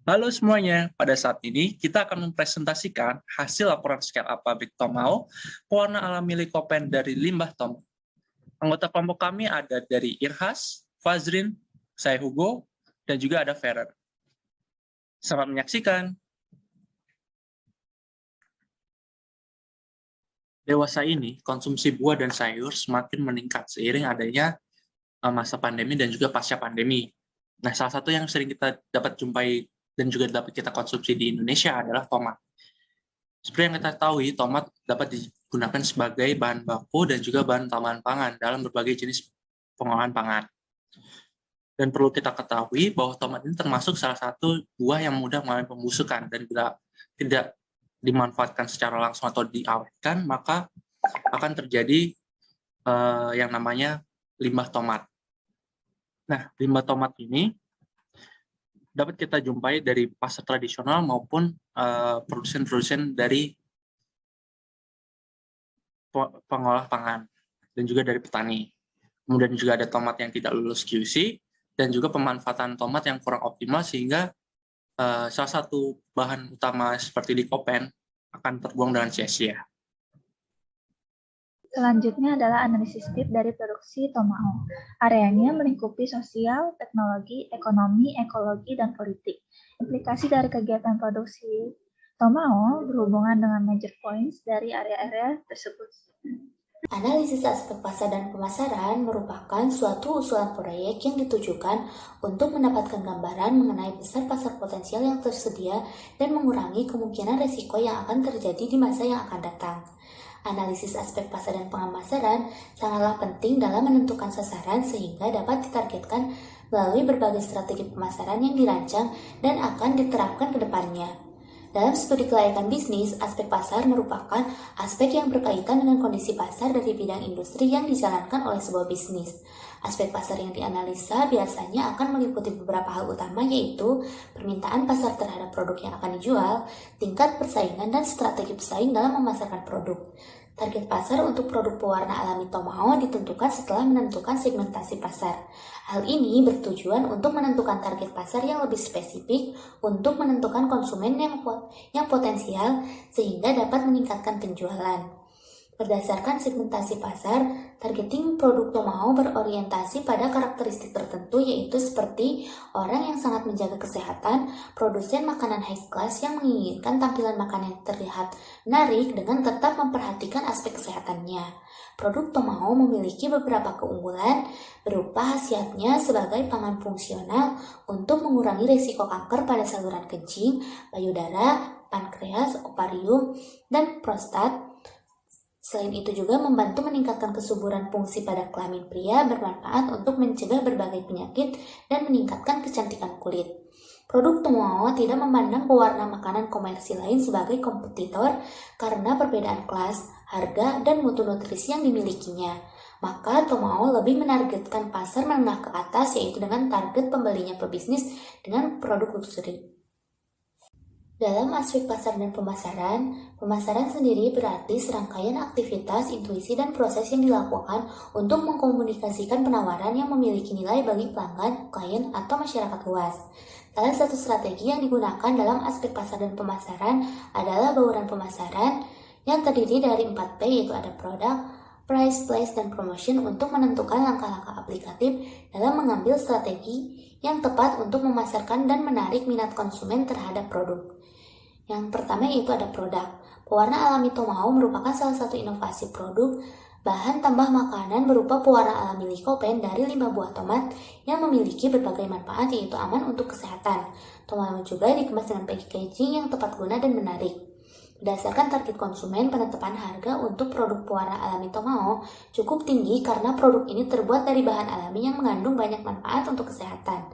Halo semuanya, pada saat ini kita akan mempresentasikan hasil laporan scale-up pabrik Tomao, pewarna alami likopen dari limbah Tomao. Anggota kelompok kami ada dari Irhas, Fazrin, saya Hugo, dan juga ada Ferrer. Selamat menyaksikan. Dewasa ini, konsumsi buah dan sayur semakin meningkat seiring adanya masa pandemi dan juga pasca pandemi. Nah, salah satu yang sering kita dapat jumpai dan juga dapat kita konsumsi di Indonesia adalah tomat. Seperti yang kita ketahui, tomat dapat digunakan sebagai bahan baku dan juga bahan tambahan pangan dalam berbagai jenis pengolahan pangan. Dan perlu kita ketahui bahwa tomat ini termasuk salah satu buah yang mudah mengalami pembusukan, dan bila tidak dimanfaatkan secara langsung atau diawetkan, maka akan terjadi yang namanya limbah tomat. Nah, limbah tomat ini dapat kita jumpai dari pasar tradisional maupun produsen-produsen dari pengolah pangan dan juga dari petani. Kemudian juga ada tomat yang tidak lulus QC dan juga pemanfaatan tomat yang kurang optimal sehingga salah satu bahan utama seperti likopen akan terbuang dengan sia-sia. Selanjutnya adalah analisis tip dari produksi Tomao. Areanya melingkupi sosial, teknologi, ekonomi, ekologi, dan politik. Implikasi dari kegiatan produksi Tomao berhubungan dengan major points dari area-area tersebut. Analisis aspek pasar dan pemasaran merupakan suatu usulan proyek yang ditujukan untuk mendapatkan gambaran mengenai besar pasar potensial yang tersedia dan mengurangi kemungkinan resiko yang akan terjadi di masa yang akan datang. Analisis aspek pasar dan pemasaran sangatlah penting dalam menentukan sasaran sehingga dapat ditargetkan melalui berbagai strategi pemasaran yang dirancang dan akan diterapkan ke depannya. Dalam studi kelayakan bisnis, aspek pasar merupakan aspek yang berkaitan dengan kondisi pasar dari bidang industri yang dijalankan oleh sebuah bisnis. Aspek pasar yang dianalisa biasanya akan meliputi beberapa hal utama, yaitu permintaan pasar terhadap produk yang akan dijual, tingkat persaingan, dan strategi pesaing dalam memasarkan produk. Target pasar untuk produk pewarna alami Tomao ditentukan setelah menentukan segmentasi pasar. Hal ini bertujuan untuk menentukan target pasar yang lebih spesifik untuk menentukan konsumen yang potensial sehingga dapat meningkatkan penjualan. Berdasarkan segmentasi pasar, targeting produk Tomao berorientasi pada karakteristik tertentu, yaitu seperti orang yang sangat menjaga kesehatan, produsen makanan high class yang menginginkan tampilan makanan yang terlihat menarik dengan tetap memperhatikan aspek kesehatannya. Produk Tomao memiliki beberapa keunggulan berupa khasiatnya sebagai pangan fungsional untuk mengurangi risiko kanker pada saluran kencing, payudara, pankreas, ovarium, dan prostat. Selain itu juga membantu meningkatkan kesuburan fungsi pada kelamin pria, bermanfaat untuk mencegah berbagai penyakit dan meningkatkan kecantikan kulit. Produk Tomao tidak memandang pewarna makanan komersil lain sebagai kompetitor karena perbedaan kelas, harga, dan mutu nutrisi yang dimilikinya. Maka Tomao lebih menargetkan pasar menengah ke atas, yaitu dengan target pembelinya pebisnis dengan produk luxury. Dalam aspek pasar dan pemasaran sendiri berarti serangkaian aktivitas, intuisi, dan proses yang dilakukan untuk mengkomunikasikan penawaran yang memiliki nilai bagi pelanggan, klien, atau masyarakat luas. Salah satu strategi yang digunakan dalam aspek pasar dan pemasaran adalah bauran pemasaran yang terdiri dari 4P, yaitu ada produk, price, place, dan promotion untuk menentukan langkah-langkah aplikatif dalam mengambil strategi yang tepat untuk memasarkan dan menarik minat konsumen terhadap produk. Yang pertama yaitu ada produk. Pewarna alami Tomao merupakan salah satu inovasi produk bahan tambah makanan berupa pewarna alami likopen dari limbah buah tomat yang memiliki berbagai manfaat, yaitu aman untuk kesehatan. Tomao juga dikemas dengan packaging yang tepat guna dan menarik. Berdasarkan target konsumen, penetapan harga untuk produk pewarna alami Tomao cukup tinggi karena produk ini terbuat dari bahan alami yang mengandung banyak manfaat untuk kesehatan.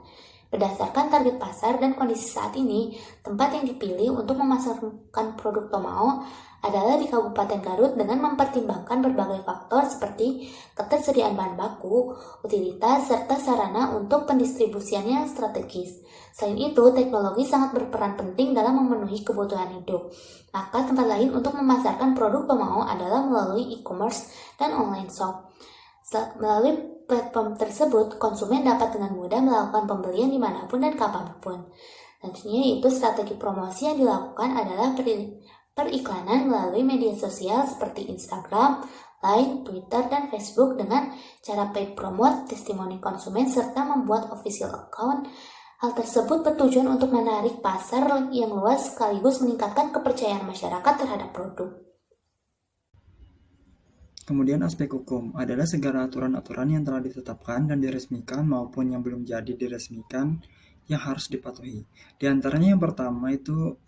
Berdasarkan target pasar dan kondisi saat ini, tempat yang dipilih untuk memasarkan produk Tomao adalah di Kabupaten Garut dengan mempertimbangkan berbagai faktor seperti ketersediaan bahan baku, utilitas, serta sarana untuk pendistribusiannya yang strategis. Selain itu, teknologi sangat berperan penting dalam memenuhi kebutuhan hidup. Maka tempat lain untuk memasarkan produk Tomao adalah melalui e-commerce dan online shop. Melalui platform tersebut, konsumen dapat dengan mudah melakukan pembelian dimanapun dan kapanpun. Selanjutnya yaitu strategi promosi yang dilakukan adalah periklanan melalui media sosial seperti Instagram, Line, Twitter, dan Facebook dengan cara paid promote, testimoni konsumen, serta membuat official account. Hal tersebut bertujuan untuk menarik pasar yang luas sekaligus meningkatkan kepercayaan masyarakat terhadap produk. Kemudian aspek hukum adalah segala aturan-aturan yang telah ditetapkan dan diresmikan maupun yang belum jadi diresmikan yang harus dipatuhi. Di antaranya yang pertama itu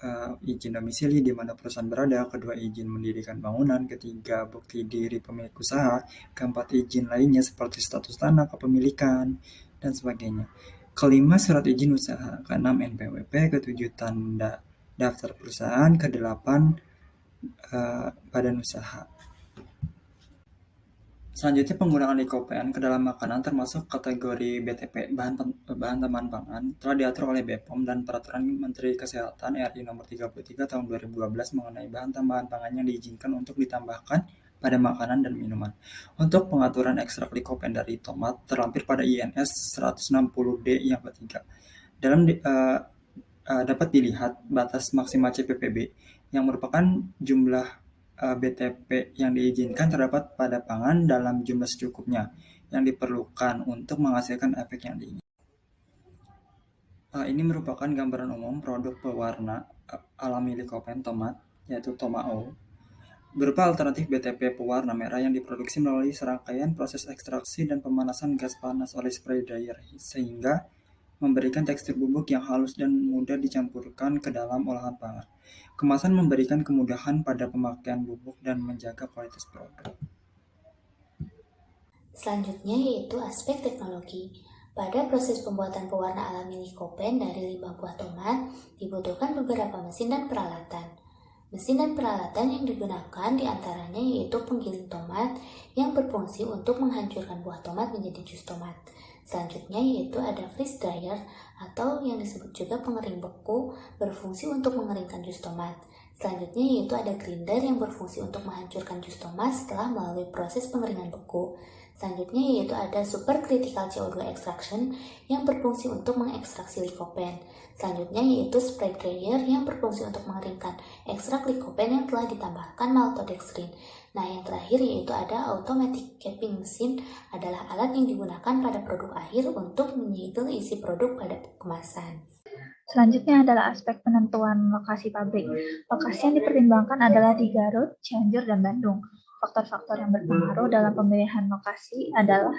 izin domisili di mana perusahaan berada, kedua izin mendirikan bangunan, ketiga bukti diri pemilik usaha, keempat izin lainnya seperti status tanah, kepemilikan, dan sebagainya. Kelima surat izin usaha, keenam NPWP, ketujuh tanda daftar perusahaan, kedelapan badan usaha. Selanjutnya penggunaan likopen ke dalam makanan termasuk kategori BTP, bahan tambahan pangan, telah diatur oleh BPOM dan Peraturan Menteri Kesehatan RI Nomor 33 Tahun 2012 mengenai bahan tambahan pangan yang diizinkan untuk ditambahkan pada makanan dan minuman. Untuk pengaturan ekstrak likopen dari tomat terlampir pada INS 160D yang ketiga. Dapat dilihat batas maksimal CPPB yang merupakan jumlah BTP yang diizinkan terdapat pada pangan dalam jumlah secukupnya yang diperlukan untuk menghasilkan efek yang diinginkan. Ini merupakan gambaran umum produk pewarna alami likopen tomat, yaitu Tomao, berupa alternatif BTP pewarna merah yang diproduksi melalui serangkaian proses ekstraksi dan pemanasan gas panas oleh spray dryer sehingga memberikan tekstur bubuk yang halus dan mudah dicampurkan ke dalam olahan pangan. Kemasan memberikan kemudahan pada pemakaian bubuk dan menjaga kualitas produk. Selanjutnya yaitu aspek teknologi. Pada proses pembuatan pewarna alami likopen dari limbah buah tomat, dibutuhkan beberapa mesin dan peralatan. Mesin dan peralatan yang digunakan diantaranya yaitu penggiling tomat yang berfungsi untuk menghancurkan buah tomat menjadi jus tomat. Selanjutnya yaitu ada freeze dryer atau yang disebut juga pengering beku berfungsi untuk mengeringkan jus tomat. Selanjutnya yaitu ada grinder yang berfungsi untuk menghancurkan jus tomat setelah melalui proses pengeringan beku. Selanjutnya yaitu ada supercritical CO2 extraction yang berfungsi untuk mengekstraksi likopen. Selanjutnya yaitu spray dryer yang berfungsi untuk mengeringkan ekstrak likopen yang telah ditambahkan maltodextrin. Nah, yang terakhir yaitu ada automatic capping mesin adalah alat yang digunakan pada produk akhir untuk menyegel isi produk pada kemasan. Selanjutnya adalah aspek penentuan lokasi pabrik. Lokasi yang dipertimbangkan adalah di Garut, Cianjur, dan Bandung. Faktor-faktor yang berpengaruh dalam pemilihan lokasi adalah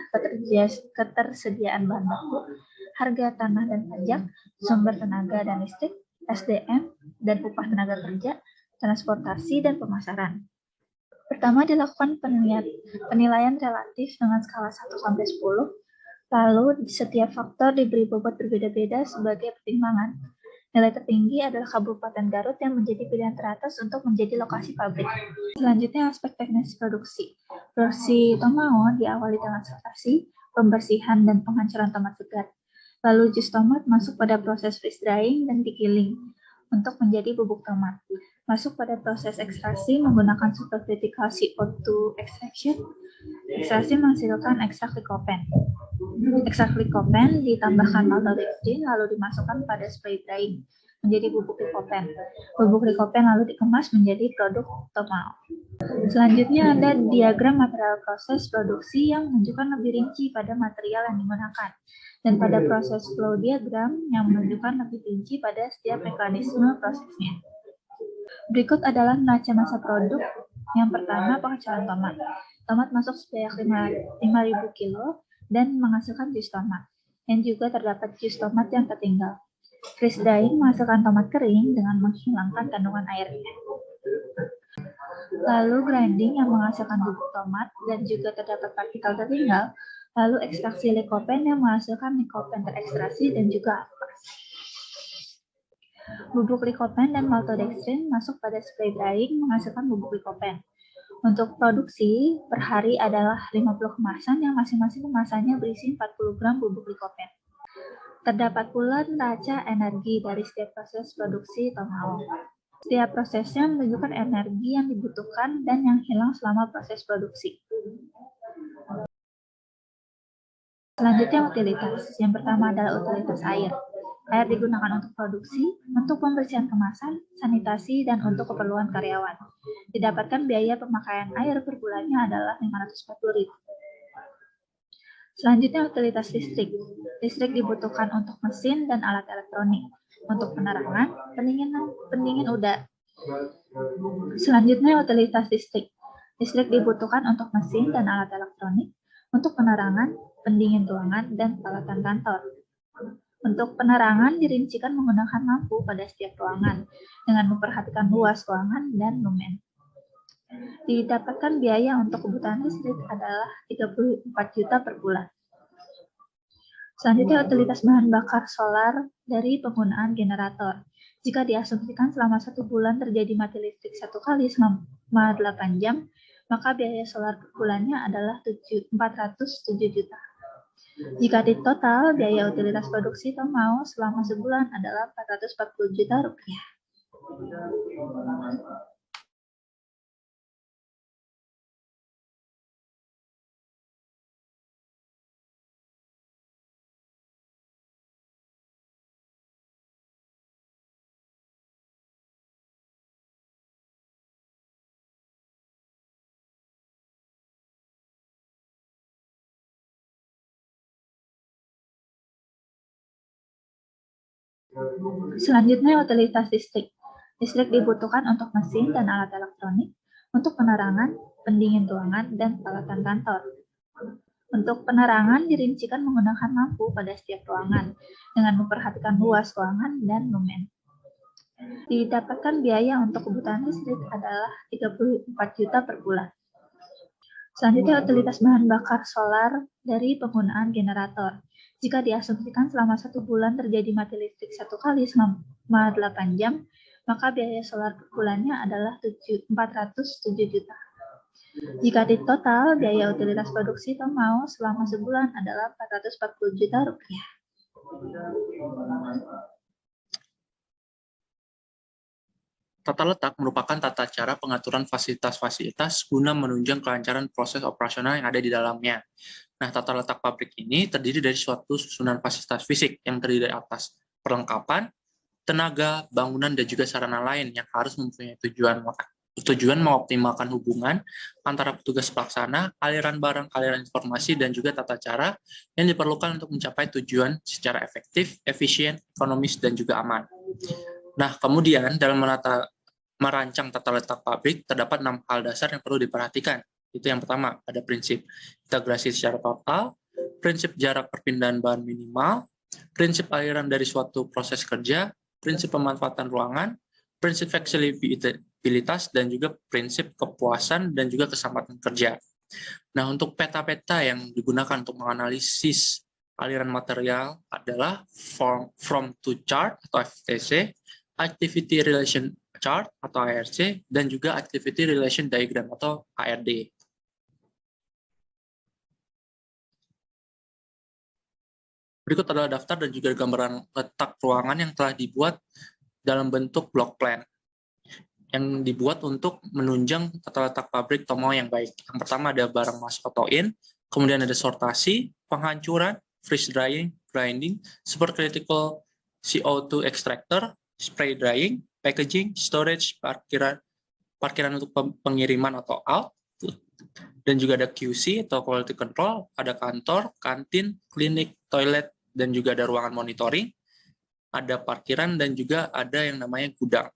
ketersediaan bahan baku, harga tanah dan pajak, sumber tenaga dan listrik, SDM, dan upah tenaga kerja, transportasi, dan pemasaran. Pertama dilakukan penilaian relatif dengan skala 1-10, lalu setiap faktor diberi bobot berbeda-beda sebagai pertimbangan. Nilai tertinggi adalah Kabupaten Garut yang menjadi pilihan teratas untuk menjadi lokasi pabrik. Selanjutnya aspek teknis produksi. Produksi Tomao diawali dengan sortasi, pembersihan, dan penghancuran tomat segar. Lalu jus tomat masuk pada proses freeze drying dan digiling untuk menjadi bubuk tomat. Masuk pada proses ekstraksi menggunakan supercritical CO2 extraction. Ekstraksi menghasilkan ekstrak likopen. Ekstrak likopen ditambahkan maltodextrin lalu dimasukkan pada spray drying menjadi bubuk likopen. Bubuk likopen lalu dikemas menjadi produk Tomao. Selanjutnya ada diagram material proses produksi yang menunjukkan lebih rinci pada material yang digunakan dan pada proses flow diagram yang menunjukkan lebih rinci pada setiap mekanisme prosesnya. Berikut adalah neraca masa produk. Yang pertama, penghancuran tomat. Tomat masuk sebanyak 5.000 kilo dan menghasilkan jus tomat. Dan juga terdapat jus tomat yang tertinggal. Freeze drying menghasilkan tomat kering dengan menghilangkan kandungan airnya. Lalu grinding yang menghasilkan bubuk tomat dan juga terdapat partikel tertinggal. Lalu ekstraksi likopen yang menghasilkan likopen terekstraksi dan juga ampas. Bubuk likopen dan maltodextrin masuk pada spray drying menghasilkan bubuk likopen. Untuk produksi per hari adalah 50 kemasan yang masing-masing kemasannya berisi 40 gram bubuk likopen. Terdapat pula neraca energi dari setiap proses produksi Tomao. Setiap prosesnya menunjukkan energi yang dibutuhkan dan yang hilang selama proses produksi. Selanjutnya utilitas. Yang pertama adalah utilitas air. Air digunakan untuk produksi, untuk pembersihan kemasan, sanitasi, dan untuk keperluan karyawan. Didapatkan biaya pemakaian air per bulannya adalah 540.000. Selanjutnya utilitas listrik. Listrik dibutuhkan untuk mesin dan alat elektronik, untuk penerangan, pendingin udara. Selanjutnya utilitas listrik. Listrik dibutuhkan untuk mesin dan alat elektronik, untuk penerangan, pendingin ruangan, dan peralatan kantor. Untuk penerangan dirincikan menggunakan lampu pada setiap ruangan, dengan memperhatikan luas ruangan dan lumen. Didapatkan biaya untuk kebutuhan listrik adalah 34 juta per bulan. Selanjutnya utilitas bahan bakar solar dari penggunaan generator. Jika diasumsikan selama 1 bulan terjadi mati listrik 1 kali selama 8 jam, maka biaya solar per bulannya adalah 407 juta. Jika di total, biaya utilitas produksi Tomao selama sebulan adalah 440 juta rupiah. Selanjutnya utilitas listrik. Listrik dibutuhkan untuk mesin dan alat elektronik, untuk penerangan, pendingin ruangan, dan peralatan kantor. Untuk penerangan dirincikan menggunakan lampu pada setiap ruangan, dengan memperhatikan luas ruangan dan lumen. Didapatkan biaya untuk kebutuhan listrik adalah 34 juta per bulan. Selanjutnya utilitas bahan bakar solar dari penggunaan generator. Jika diasumsikan selama 1 bulan terjadi mati listrik 1 kali selama 8 jam, maka biaya solar per bulannya adalah 407 juta. Jika di total, biaya utilitas produksi Tomao selama sebulan adalah 440 juta rupiah. Tata letak merupakan tata cara pengaturan fasilitas-fasilitas guna menunjang kelancaran proses operasional yang ada di dalamnya. Nah, tata letak pabrik ini terdiri dari suatu susunan fasilitas fisik yang terdiri dari atas perlengkapan, tenaga, bangunan, dan juga sarana lain yang harus mempunyai tujuan mengoptimalkan hubungan antara petugas pelaksana, aliran barang, aliran informasi, dan juga tata cara yang diperlukan untuk mencapai tujuan secara efektif, efisien, ekonomis, dan juga aman. Nah, kemudian dalam merancang tata letak pabrik, terdapat 6 hal dasar yang perlu diperhatikan. Itu yang pertama, ada prinsip integrasi secara total, prinsip jarak perpindahan bahan minimal, prinsip aliran dari suatu proses kerja, prinsip pemanfaatan ruangan, prinsip fleksibilitas, dan juga prinsip kepuasan dan juga keselamatan kerja. Nah, untuk peta-peta yang digunakan untuk menganalisis aliran material adalah from to chart atau FTC, activity relation chart atau ARC, dan juga activity relation diagram atau ARD. Berikut adalah daftar dan juga gambaran letak ruangan yang telah dibuat dalam bentuk block plan, yang dibuat untuk menunjang tata letak pabrik Tomao yang baik. Yang pertama ada barang masuk atau in, kemudian ada sortasi, penghancuran, freeze drying, grinding, supercritical CO2 extractor, spray drying, packaging, storage, parkiran untuk pengiriman atau out, dan juga ada QC atau quality control, ada kantor, kantin, klinik, toilet, dan juga ada ruangan monitoring, ada parkiran, dan juga ada yang namanya gudang.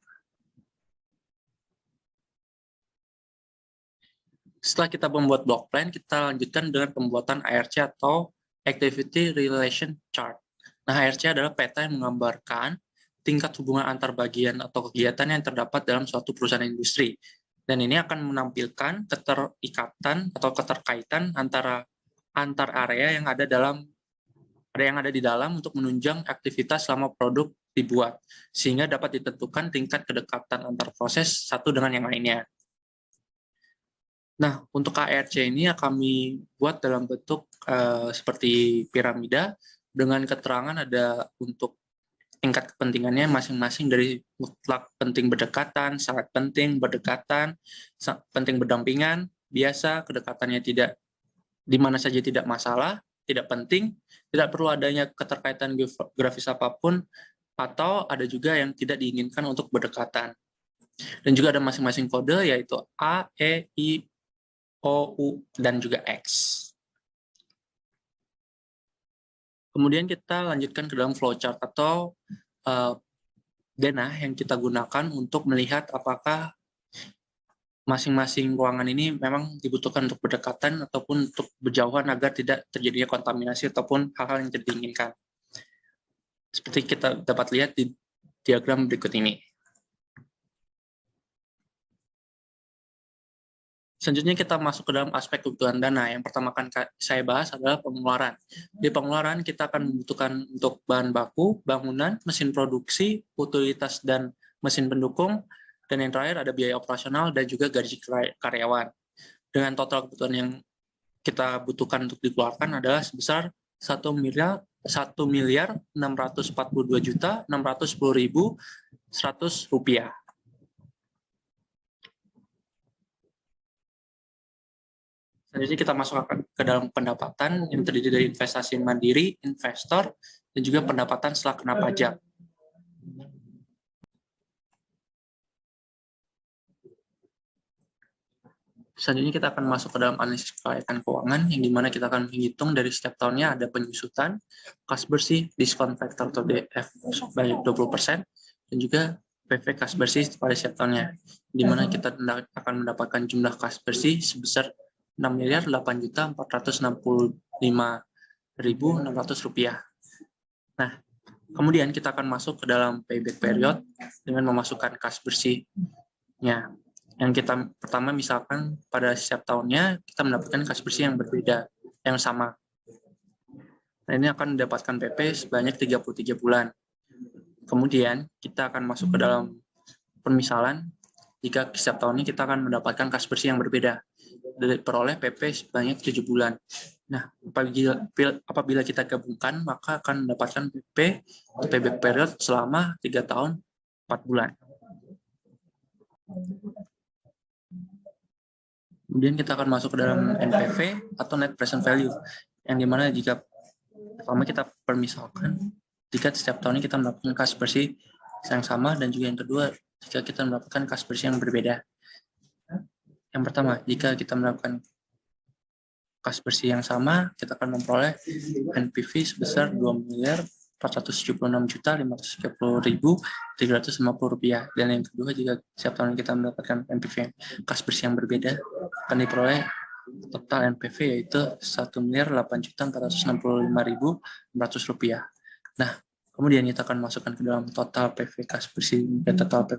Setelah kita membuat block plan, kita lanjutkan dengan pembuatan ARC atau Activity Relation Chart. Nah, ARC adalah peta yang menggambarkan tingkat hubungan antar bagian atau kegiatan yang terdapat dalam suatu perusahaan industri. Dan ini akan menampilkan keterikatan atau keterkaitan antar area yang ada di dalam untuk menunjang aktivitas selama produk dibuat, sehingga dapat ditentukan tingkat kedekatan antar proses satu dengan yang lainnya. Nah, untuk ARC ini kami buat dalam bentuk seperti piramida, dengan keterangan ada untuk tingkat kepentingannya masing-masing dari mutlak penting berdekatan, sangat penting berdekatan, penting berdampingan, biasa, kedekatannya tidak di mana saja tidak masalah, tidak penting, tidak perlu adanya keterkaitan geografis apapun, atau ada juga yang tidak diinginkan untuk berdekatan. Dan juga ada masing-masing kode, yaitu A, E, I, O, U, dan juga X. Kemudian kita lanjutkan ke dalam flowchart atau denah yang kita gunakan untuk melihat apakah masing-masing ruangan ini memang dibutuhkan untuk berdekatan ataupun untuk berjauhan agar tidak terjadinya kontaminasi ataupun hal-hal yang tidak diinginkan. Seperti kita dapat lihat di diagram berikut ini. Selanjutnya kita masuk ke dalam aspek kebutuhan dana. Yang pertama akan saya bahas adalah pengeluaran. Di pengeluaran kita akan membutuhkan untuk bahan baku, bangunan, mesin produksi, utilitas dan mesin pendukung, dan yang terakhir ada biaya operasional dan juga gaji karyawan. Dengan total kebutuhan yang kita butuhkan untuk dikeluarkan adalah sebesar 1.642.610.100 rupiah. Selanjutnya kita masuk ke dalam pendapatan yang terdiri dari investasi mandiri, investor, dan juga pendapatan setelah kena pajak. Selanjutnya kita akan masuk ke dalam analisis kelayakan keuangan, yang dimana kita akan menghitung dari setiap tahunnya ada penyusutan, kas bersih, diskon faktor atau DF sebanyak 20%, dan juga PV kas bersih pada setiap tahunnya, dimana kita akan mendapatkan jumlah kas bersih sebesar 6.845.600 rupiah. Nah, kemudian kita akan masuk ke dalam payback period dengan memasukkan kas bersihnya. Yang kita pertama misalkan pada setiap tahunnya kita mendapatkan kas bersih yang berbeda, yang sama. Nah, ini akan mendapatkan PP sebanyak 33 bulan. Kemudian kita akan masuk ke dalam permisalan jika setiap tahunnya kita akan mendapatkan kas bersih yang berbeda, diperoleh PP sebanyak 7 bulan. Nah, apabila kita gabungkan maka akan mendapatkan PP atau payback period selama 3 tahun 4 bulan. Kemudian kita akan masuk ke dalam NPV atau net present value, yang dimana jika pertama kita permisalkan jika setiap tahunnya kita mendapatkan kas bersih yang sama, dan juga yang kedua jika kita mendapatkan kas bersih yang berbeda. Yang pertama, jika kita mendapatkan kas bersih yang sama, kita akan memperoleh NPV sebesar 2.476.530.350 rupiah. Dan yang kedua, jika setiap tahun kita mendapatkan NPV kas bersih yang berbeda, akan diperoleh total NPV yaitu 1.8.465.600 rupiah. Nah, kemudian kita akan masukkan ke dalam total PV kas bersih dan total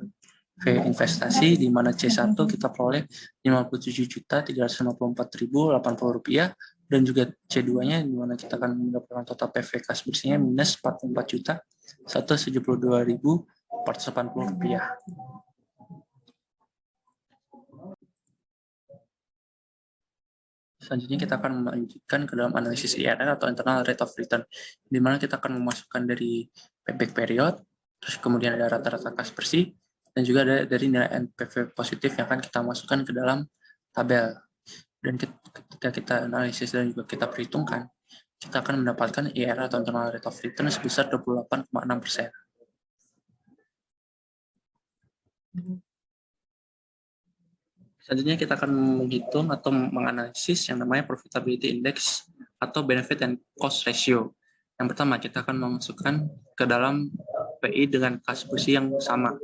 PV investasi, di mana C1 kita peroleh 57.354.080 rupiah, dan juga C2-nya di mana kita akan mendapatkan total PV kas bersihnya minus 44.172.480 rupiah. Selanjutnya kita akan melanjutkan ke dalam analisis IRR atau internal rate of return, di mana kita akan memasukkan dari payback period, terus kemudian ada rata-rata kas bersih, dan juga ada dari nilai NPV positif yang akan kita masukkan ke dalam tabel. Dan ketika kita analisis dan juga kita perhitungkan, kita akan mendapatkan IRR atau internal rate of return sebesar 28,6%. Selanjutnya kita akan menghitung atau menganalisis yang namanya profitability index atau benefit and cost ratio. Yang pertama, kita akan memasukkan ke dalam PI dengan kas bersih yang sama.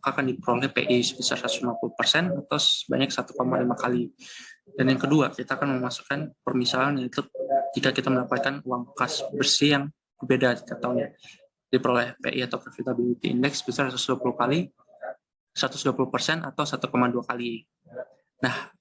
Akan diperoleh PI sebesar 150% atau sebanyak 1,5 kali. Dan yang kedua, kita akan memasukkan permisalan, yaitu jika kita mendapatkan uang kas bersih yang berbeda setiap tahunnya, diperoleh PI atau profitability index sebesar 120 kali, 120% atau 1,2 kali. Nah,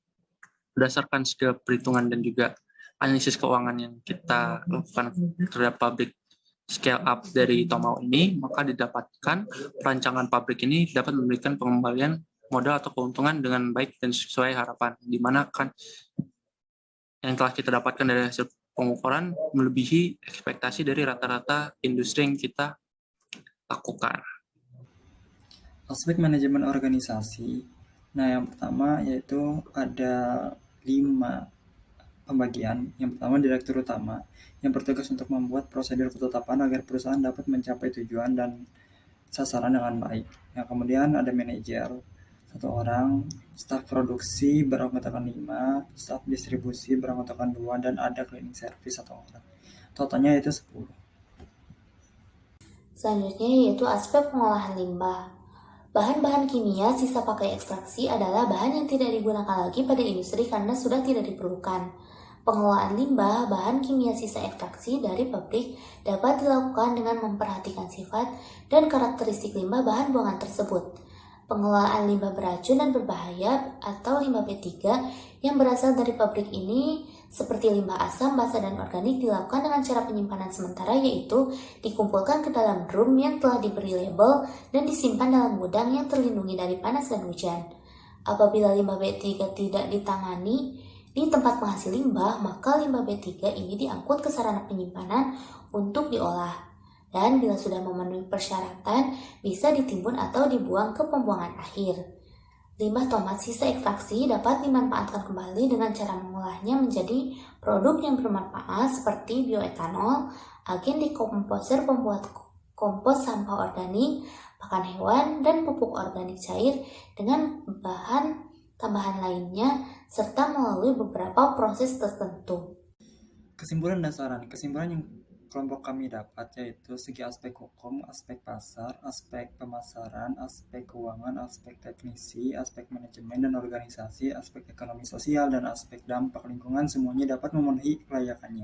berdasarkan segala perhitungan dan juga analisis keuangan yang kita lakukan terhadap pabrik scale up dari Tomao ini, maka didapatkan perancangan pabrik ini dapat memberikan pengembalian modal atau keuntungan dengan baik dan sesuai harapan, di mana kan yang telah kita dapatkan dari hasil pengukuran melebihi ekspektasi dari rata-rata industri yang kita lakukan. Aspek manajemen organisasi. Nah, yang pertama yaitu ada 5 pembagian. Yang pertama, direktur utama yang bertugas untuk membuat prosedur ketetapan agar perusahaan dapat mencapai tujuan dan sasaran dengan baik. Yang kemudian ada manajer, 1 orang, staf produksi beranggotakan 5, staf distribusi beranggotakan 2, dan ada cleaning service 1 orang. Totalnya itu 10. Selanjutnya yaitu aspek pengolahan limbah. Bahan-bahan kimia sisa pakai ekstraksi adalah bahan yang tidak digunakan lagi pada industri karena sudah tidak diperlukan. Pengelolaan limbah bahan kimia sisa ekstraksi dari pabrik dapat dilakukan dengan memperhatikan sifat dan karakteristik limbah bahan buangan tersebut. Pengelolaan limbah beracun dan berbahaya atau limbah B3 yang berasal dari pabrik ini seperti limbah asam, basa, dan organik dilakukan dengan cara penyimpanan sementara, yaitu dikumpulkan ke dalam drum yang telah diberi label dan disimpan dalam gudang yang terlindungi dari panas dan hujan. Apabila limbah B3 tidak ditangani di tempat penghasil limbah, maka limbah B3 ini diangkut ke sarana penyimpanan untuk diolah. Dan bila sudah memenuhi persyaratan, bisa ditimbun atau dibuang ke pembuangan akhir. Limbah tomat sisa ekstraksi dapat dimanfaatkan kembali dengan cara mengolahnya menjadi produk yang bermanfaat seperti bioetanol, agen dekomposer pembuat kompos sampah organik, pakan hewan, dan pupuk organik cair dengan bahan tambahan lainnya, serta melalui beberapa proses tertentu. Kesimpulan yang kelompok kami dapat yaitu segi aspek hukum, aspek pasar, aspek pemasaran, aspek keuangan, aspek teknisi, aspek manajemen dan organisasi, aspek ekonomi sosial, dan aspek dampak lingkungan semuanya dapat memenuhi kelayakannya.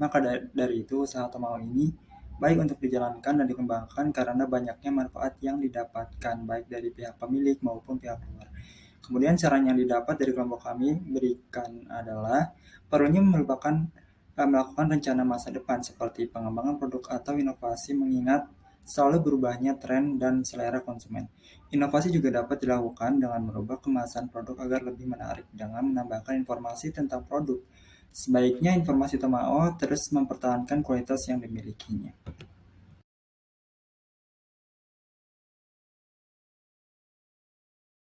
Maka dari itu usaha Tomao ini baik untuk dijalankan dan dikembangkan karena banyaknya manfaat yang didapatkan baik dari pihak pemilik maupun pihak luar. Kemudian saran yang didapat dari kelompok kami berikan adalah perlunya melakukan rencana masa depan seperti pengembangan produk atau inovasi mengingat selalu berubahnya tren dan selera konsumen. Inovasi juga dapat dilakukan dengan merubah kemasan produk agar lebih menarik dengan menambahkan informasi tentang produk. Sebaiknya informasi Tomao terus mempertahankan kualitas yang dimilikinya.